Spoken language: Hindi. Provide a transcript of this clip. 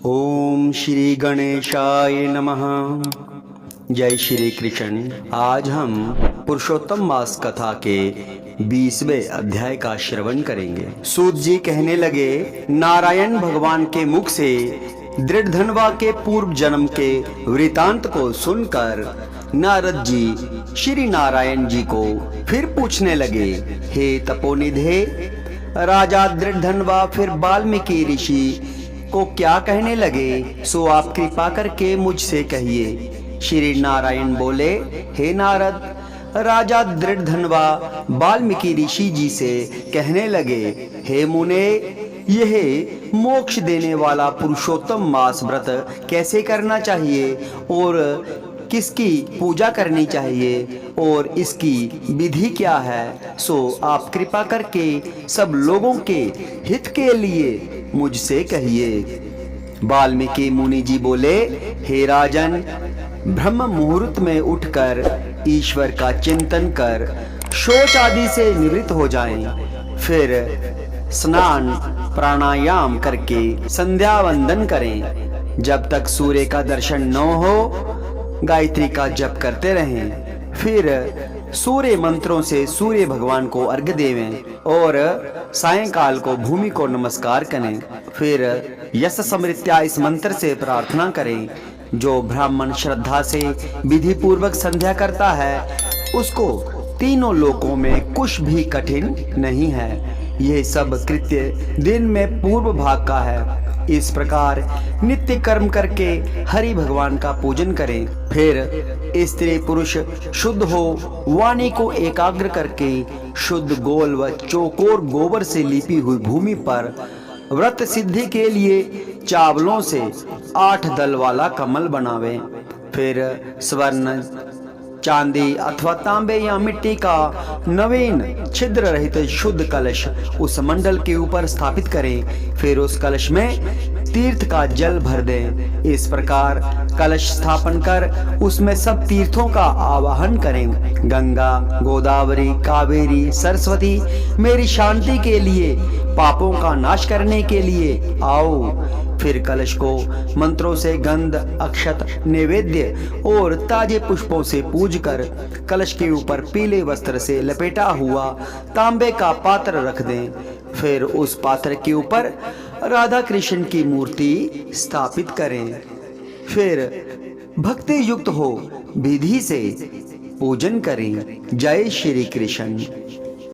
ओम श्री गणेशाय नमः। जय श्री कृष्ण। आज हम पुरुषोत्तम मास कथा के 20वें अध्याय का श्रवण करेंगे। सूत जी कहने लगे, नारायण भगवान के मुख से दृढ़धनवा के पूर्व जन्म के वृतांत को सुनकर नारद जी श्री नारायण जी को फिर पूछने लगे, हे तपोनिधे, राजा दृढ़धनवा फिर वाल्मीकि ऋषि को क्या कहने लगे, सो आप कृपा करके मुझसे कहिए। श्री नारायण बोले, हे नारद, राजा दृढ़धनवा वाल्मीकि ऋषि जी से कहने लगे, हे मुने, यह मोक्ष देने वाला पुरुषोत्तम मास व्रत कैसे करना चाहिए और किसकी पूजा करनी चाहिए और इसकी विधि क्या है, सो आप कृपा करके सब लोगों के हित के लिए मुझसे कहिए। वाल्मीकि मुनि जी बोले, हे राजन, ब्रह्म मुहूर्त में उठकर ईश्वर का चिंतन कर शौच आदि से निवृत्त हो जाएं, फिर स्नान प्राणायाम करके संध्या वंदन करें। जब तक सूर्य का दर्शन न हो गायत्री का जप करते रहें, फिर सूर्य मंत्रों से सूर्य भगवान को अर्घ्य देवें और सायंकाल को भूमि को नमस्कार करें। फिर यश समृत्या इस मंत्र से प्रार्थना करें। जो ब्राह्मण श्रद्धा से विधि पूर्वक संध्या करता है उसको तीनों लोकों में कुछ भी कठिन नहीं है। यह सब कृत्य दिन में पूर्व भाग का है। इस प्रकार नित्य कर्म करके हरि भगवान का पूजन करें। फिर स्त्री पुरुष शुद्ध हो वाणी को एकाग्र करके शुद्ध गोल व चौकोर गोबर से लिपी हुई भूमि पर व्रत सिद्धि के लिए चावलों से 8 दल वाला कमल बनावें। फिर स्वर्ण, चांदी अथवा तांबे या मिट्टी का नवीन छिद्र रहित शुद्ध कलश उस मंडल के ऊपर स्थापित करें। फिर उस कलश में तीर्थ का जल भर दें। इस प्रकार कलश स्थापन कर उसमें सब तीर्थों का आवाहन करें। गंगा, गोदावरी, कावेरी, सरस्वती मेरी शांति के लिए, पापों का नाश करने के लिए आओ। फिर कलश को मंत्रों से गंध, अक्षत, नैवेद्य और ताजे पुष्पों से पूज कर कलश के ऊपर पीले वस्त्र से लपेटा हुआ तांबे का पात्र रख दें। फिर उस पात्र के ऊपर राधा कृष्ण की मूर्ति स्थापित करें। फिर भक्ति युक्त हो विधि से पूजन करें। जय श्री कृष्ण।